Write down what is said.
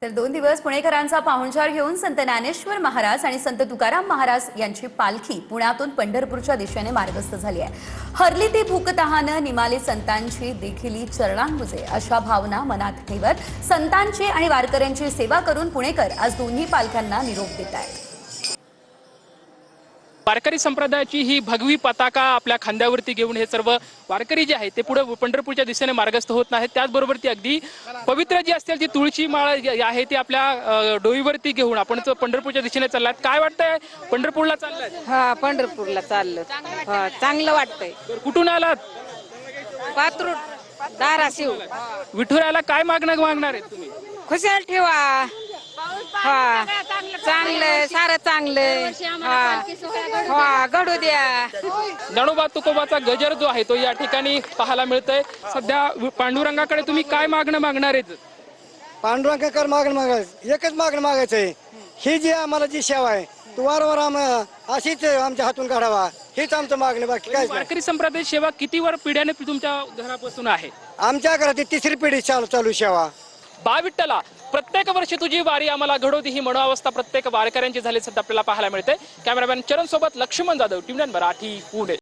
तर 2 दिवस पुणेकरांचा पाहुणचार घेऊन संत ज्ञानेश्वर महाराज आणि संत तुकाराम महाराज यांची पालखी पुण्यातून पंढरपूरच्या दिशेने मार्गस्थ झाली आहे. हरली ती भूकतहानं निमाली संतांची देखील चरणांबुजे अशा भावना मनात ठेवत संतांची आणि वारकऱ्यांची सेवा करून पुणेकर आज दोन्ही पालख्यांना निरोप देत आहेत. वारकरी संप्रदायाची ही भगवी पताका आपल्या खांद्यावरती घेऊन हे सर्व वारकरी जे आहेत ते पुढे पंढरपूरच्या दिशेने मार्गस्थ होत आहेत. त्याचबरोबर ती अगदी पवित्र जी असतील ती तुळशी माळ आहे ती आपल्या डोईवरती घेऊन आपण पंढरपूरच्या दिशेने चाललात. काय वाटतंय, पंढरपूरला चाललाय? हा, पंढरपूरला चाललं. हा, चांगलं वाटतंय. कुठून आलात? पात्रूड, धाराशिव. विठुरायाला काय मागणार आहेत तुम्ही? खुशाल ठेवा. हा, चांगलं, सारं चांगलं. हा, घडू द्या. ज्ञानोबा तुकोबाचा गजर जो आहे तो या ठिकाणी पाहायला मिळतोय. सध्या पांडुरंगाकडे तुम्ही काय मागणार आहेत? पांडुरंगाकडे मागायचं एकच मागायचं आहे, ही जी आम्हाला जी सेवा आहे तू वारंवार अशीच आमच्या हातून काढावा, हेच आमचं मागणं. बाकी काय? वारकरी संप्रदाय सेवा किती पिढ्याने तुमच्या घरापासून आहे? आमच्या घरात तिसरी पिढी चालू सेवा. बा विठ्ठला, प्रत्येक वर्षी तुझी वारी आम्हाला घडवती ही मनोअवस्था प्रत्येक वारकऱ्यांची झाली सध्या आपल्याला पाहायला मिळते. कॅमेरामॅन चरण सोबत लक्ष्मण जाधव, टीव्ही 9 मराठी, पुणे.